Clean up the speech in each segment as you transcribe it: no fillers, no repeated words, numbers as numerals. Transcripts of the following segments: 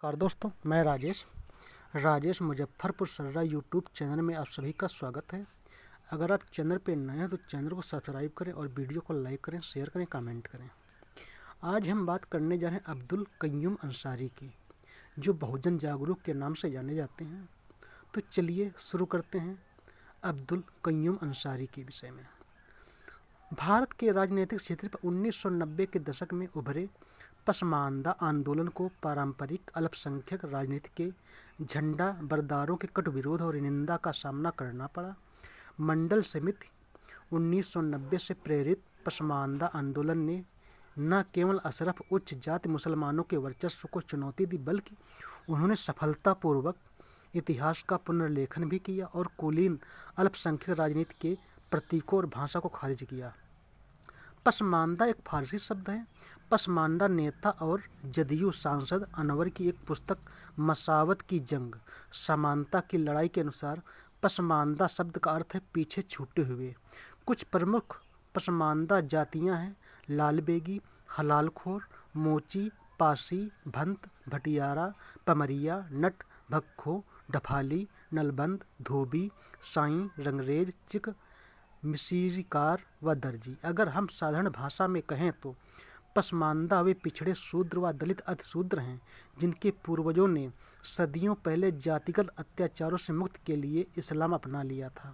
नमस्कार दोस्तों, मैं राजेश मुजफ्फरपुर सर्रा यूट्यूब चैनल में आप सभी का स्वागत है। अगर आप चैनल पे नए हैं तो चैनल को सब्सक्राइब करें और वीडियो को लाइक करें, शेयर करें, कमेंट करें। आज हम बात करने जा रहे हैं अब्दुल कय्यूम अंसारी की, जो बहुजन जागरूक के नाम से जाने जाते हैं। तो चलिए शुरू करते हैं अब्दुल कय्यूम अंसारी के विषय में। भारत के राजनीतिक क्षेत्र पर 1990 के दशक में उभरे पसमानदा आंदोलन को पारंपरिक अल्पसंख्यक राजनीति के झंडा बरदारों के कटु विरोध और निंदा का सामना करना पड़ा। मंडल समिति 1990 से प्रेरित पसमानदा आंदोलन ने न केवल अशरफ उच्च जाति मुसलमानों के वर्चस्व को चुनौती दी, बल्कि उन्होंने सफलतापूर्वक इतिहास का पुनर्लेखन भी किया और कुलीन अल्पसंख्यक राजनीति के प्रतीकों और भाषा को खारिज किया। पसमानदा एक फारसी शब्द है। पसमानदा नेता और जदयू सांसद अनवर की एक पुस्तक मसावत की जंग, समानता की लड़ाई के अनुसार पसमानदा शब्द का अर्थ है पीछे छूटे हुए। कुछ प्रमुख पसमानदा जातियां हैं: लालबेगी, हलालखोर, मोची, पासी, भंत, भटियारा, पमरिया, नट, भक्खो, ढफाली, नलबंद, धोबी, साईं, रंगरेज, चिक, मिसीरिकार व दर्जी। अगर हम साधारण भाषा में कहें तो पसमानदा वे पिछड़े शूद्र व दलित अतिशूद्र हैं जिनके पूर्वजों ने सदियों पहले जातिगत अत्याचारों से मुक्ति के लिए इस्लाम अपना लिया था,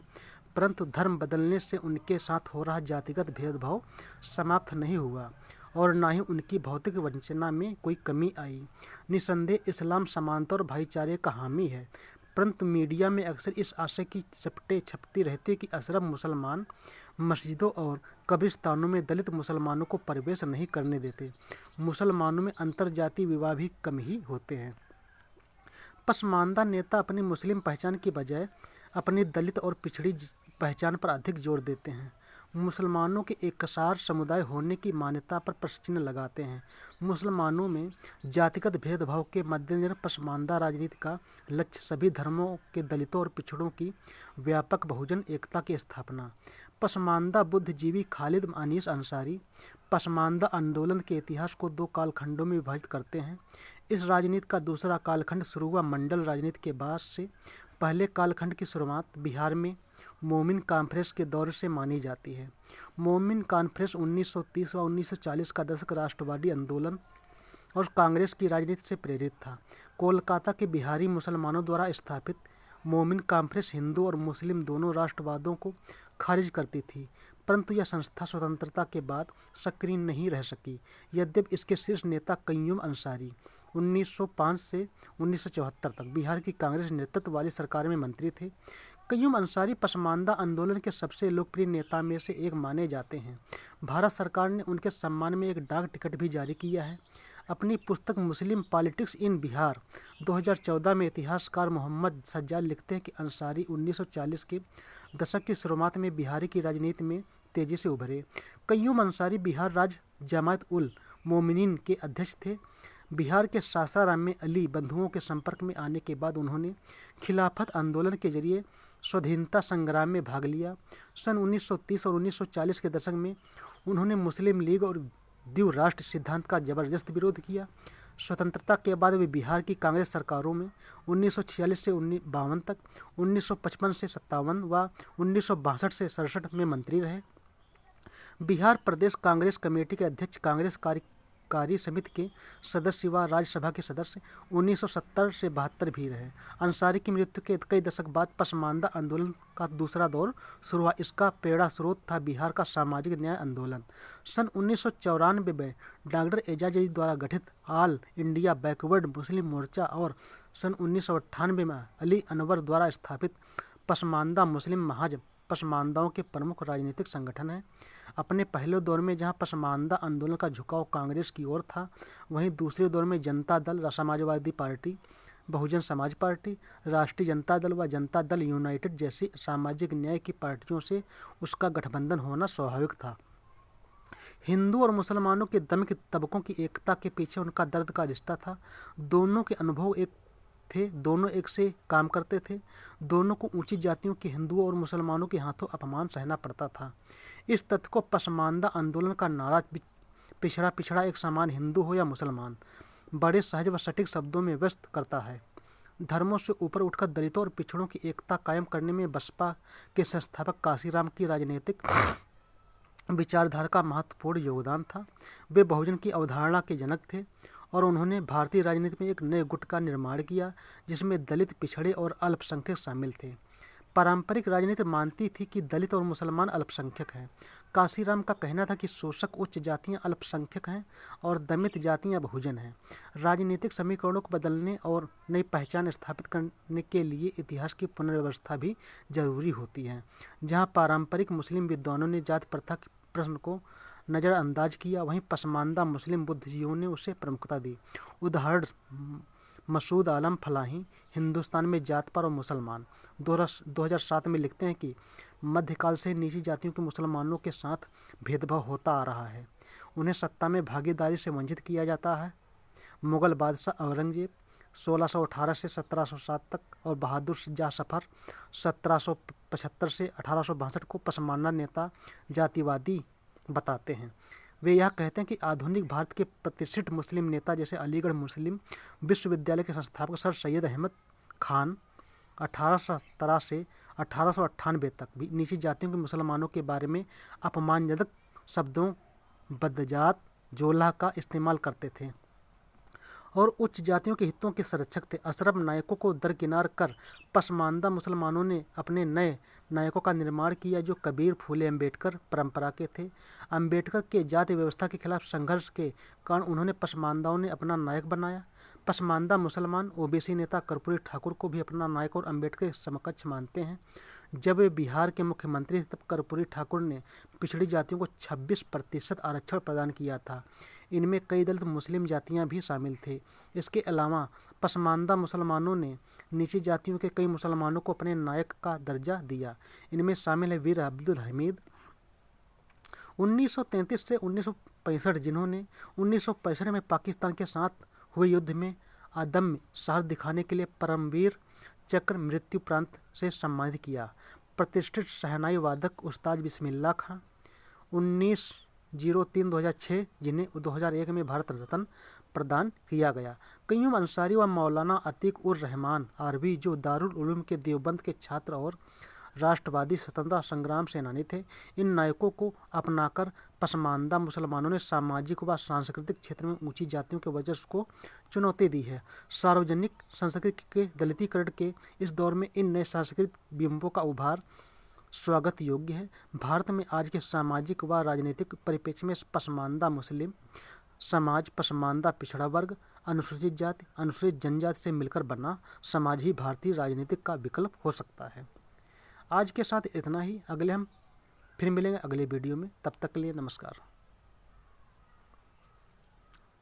परंतु धर्म बदलने से उनके साथ हो रहा जातिगत भेदभाव समाप्त नहीं हुआ और न ही उनकी भौतिक वंचना में कोई कमी आई। निसंदेह इस्लाम समानता और भाईचारे का हामी है, परंतु मीडिया में अक्सर इस आशय की चपटें छपती रहती है कि अशरफ मुसलमान मस्जिदों और कब्रिस्तानों में दलित मुसलमानों को प्रवेश नहीं करने देते। मुसलमानों में अंतरजातीय विवाह भी कम ही होते हैं। पसमानदा नेता अपनी मुस्लिम पहचान की बजाय अपनी दलित और पिछड़ी पहचान पर अधिक जोर देते हैं। मुसलमानों के एकसार समुदाय होने की मान्यता पर प्रश्न लगाते हैं। मुसलमानों में जातिगत भेदभाव के मद्देनजर पसमानदा राजनीति का लक्ष्य सभी धर्मों के दलितों और पिछड़ों की व्यापक बहुजन एकता की स्थापना। पसमानदा बुद्धिजीवी खालिद अनीस अंसारी पसमानदा आंदोलन के इतिहास को दो कालखंडों में विभाजित करते हैं। इस राजनीति का दूसरा कालखंड शुरू हुआ मंडल राजनीति के बाद से। पहले कालखंड की शुरुआत बिहार में मोमिन कॉन्फ्रेंस के दौर से मानी जाती है। मोमिन कॉन्फ्रेंस 1930 व 1940 का दशक राष्ट्रवादी आंदोलन और कांग्रेस की राजनीति से प्रेरित था। कोलकाता के बिहारी मुसलमानों द्वारा स्थापित मोमिन कॉन्फ्रेंस हिंदू और मुस्लिम दोनों राष्ट्रवादों को खारिज करती थी, परंतु यह संस्था स्वतंत्रता के बाद सक्रिय नहीं रह सकी। यद्यपि इसके शीर्ष नेता कय्यूम अंसारी 1905 से 1974 तक बिहार की कांग्रेस नेतृत्व वाली सरकार में मंत्री थे। कय्यूम अंसारी पसमानदा आंदोलन के सबसे लोकप्रिय नेता में से एक माने जाते हैं। भारत सरकार ने उनके सम्मान में एक डाक टिकट भी जारी किया है। अपनी पुस्तक मुस्लिम पॉलिटिक्स इन बिहार 2014 में इतिहासकार मोहम्मद सज्जाद लिखते हैं कि अंसारी 1940 के दशक की शुरुआत में बिहार की राजनीति में तेजी से उभरे। कय्यूम अंसारी बिहार राज्य जमात उल मोमिनीन के अध्यक्ष थे। बिहार के सासाराम में अली बंधुओं के संपर्क में आने के बाद उन्होंने खिलाफत आंदोलन के जरिए स्वाधीनता संग्राम में भाग लिया। सन 1930 और 1940 के दशक में उन्होंने मुस्लिम लीग और द्विराष्ट्र राष्ट्र सिद्धांत का जबरदस्त विरोध किया। स्वतंत्रता के बाद वे बिहार की कांग्रेस सरकारों में 1946 से 1952 तक, 1955 से 57 व 1962 से 67 में मंत्री रहे। बिहार प्रदेश कांग्रेस कमेटी के अध्यक्ष, कांग्रेस कार्य समिति के सदस्य व राज्यसभा के सदस्य 1970 से 72 भी रहे। अंसारी की मृत्यु के कई दशक बाद पसमानदा आंदोलन का दूसरा दौर शुरू हुआ। इसका प्रेरणा स्रोत था बिहार का सामाजिक न्याय आंदोलन। सन 1994 में डॉक्टर एजाज अली द्वारा गठित ऑल इंडिया बैकवर्ड मुस्लिम मोर्चा और सन 1998 में अली अनवर द्वारा स्थापित पसमानदा मुस्लिम महाज पसमानदाओं के प्रमुख राजनीतिक संगठन है। अपने पहले दौर में जहां पसमानदा आंदोलन का झुकाव कांग्रेस की ओर था, वहीं दूसरे दौर में जनता दल, समाजवादी पार्टी, बहुजन समाज पार्टी, राष्ट्रीय जनता दल व जनता दल यूनाइटेड जैसी सामाजिक न्याय की पार्टियों से उसका गठबंधन होना स्वाभाविक था। हिंदू और मुसलमानों के दमित तबकों की एकता के पीछे उनका दर्द का रिश्ता था। दोनों के अनुभव एक थे, दोनों एक से काम करते थे। दोनों को ऊंची जातियों के हिंदुओं और मुसलमानों के हाथों अपमान सहना पड़ता था। इस तथ्य को पसमानदा आंदोलन का नारा पिछड़ा एक समान हिंदू हो या मुसलमान, बड़े सहज व सटीक शब्दों में व्यक्त करता है। धर्मों से ऊपर उठकर दलितों और पिछड़ों की एकता कायम करने में बसपा के संस्थापक काशीराम की राजनीतिक विचारधारा का महत्वपूर्ण योगदान था। वे बहुजन की अवधारणा के जनक थे और उन्होंने भारतीय राजनीति में एक नए गुट का निर्माण किया जिसमें दलित, पिछड़े और अल्पसंख्यक शामिल थे। पारंपरिक राजनीति मानती थी कि दलित और मुसलमान अल्पसंख्यक हैं। काशीराम का कहना था कि शोषक उच्च जातियां अल्पसंख्यक हैं और दमित जातियां बहुजन हैं। राजनीतिक समीकरणों को बदलने और नई पहचान स्थापित करने के लिए इतिहास की पुनर्व्यवस्था भी जरूरी होती है। जहां पारंपरिक मुस्लिम विद्वानों ने जाति प्रथा के प्रश्न को नज़रअंदाज किया, वहीं पसमानदा मुस्लिम बुद्धिजीवियों ने उसे प्रमुखता दी। उदाहरण मसूद आलम फलाही, हिंदुस्तान में जात पर और मुसलमान, 2007 में लिखते हैं कि मध्यकाल से नीची जातियों के मुसलमानों के साथ भेदभाव होता आ रहा है, उन्हें सत्ता में भागीदारी से वंचित किया जाता है। मुगल बादशाह औरंगजेब 1618 से 1707 तक और बहादुर शाह जफर 1775 से 1862 को पसमानदा नेता जातिवादी बताते हैं। वे यह कहते हैं कि आधुनिक भारत के प्रतिष्ठित मुस्लिम नेता जैसे अलीगढ़ मुस्लिम विश्वविद्यालय के संस्थापक सर सैयद अहमद खान 1817 से 1898 तक भी नीची जातियों के मुसलमानों के बारे में अपमानजनक शब्दों बदजात, जोला का इस्तेमाल करते थे और उच्च जातियों के हितों के संरक्षक थे। अशरफ नायकों को दरकिनार कर पसमानदा मुसलमानों ने अपने नए नायकों का निर्माण किया जो कबीर, फूले अम्बेडकर परंपरा के थे। अम्बेडकर के जाति व्यवस्था के खिलाफ संघर्ष के कारण उन्होंने पसमानदाओं ने अपना नायक बनाया। पसमानदा मुसलमान ओबीसी नेता कर्पूरी ठाकुर को भी अपना नायक और अम्बेडकर के समकक्ष मानते हैं। जब वे बिहार के मुख्यमंत्री थे तब कर्पूरी ठाकुर ने पिछड़ी जातियों को 26% आरक्षण प्रदान किया था। इनमें कई दलित मुस्लिम जातियां भी शामिल थे। इसके अलावा पसमानदा मुसलमानों ने नीची जातियों के कई मुसलमानों को अपने नायक का दर्जा दिया। इनमें शामिल है वीर अब्दुल हमीद 1933 से 1965, जिन्होंने 1965 में पाकिस्तान के साथ हुए युद्ध में अदम्य साहस दिखाने के लिए परमवीर चक्र मृत्युप्रांत से सम्मानित किया। प्रतिष्ठित शहनाई वादक उस्ताद बिस्मिल्लाह खां 1903-2006, जिन्हें 2001 में भारत रत्न प्रदान किया गया। कय्यूम अंसारी व मौलाना अतीक उर रहमान आरवी, जो दारुल उलूम के देवबंद के छात्र और राष्ट्रवादी स्वतंत्रता संग्राम सेनानी थे, इन नायकों को अपनाकर पसमानदा मुसलमानों ने सामाजिक व सांस्कृतिक क्षेत्र में ऊंची जातियों के वर्चस्व को चुनौती दी है। सार्वजनिक संस्कृति के दलितीकरण के इस दौर में इन नए सांस्कृतिक बिंबों का उभार स्वागत योग्य है। भारत में आज के सामाजिक व राजनीतिक परिप्रेक्ष्य में पसमानदा मुस्लिम समाज, पसमानदा पिछड़ा वर्ग, अनुसूचित जाति, अनुसूचित जनजाति से मिलकर बना समाज ही भारतीय राजनीतिक का विकल्प हो सकता है। आज के साथ इतना ही। हम फिर मिलेंगे अगले वीडियो में। तब तक के लिए नमस्कार।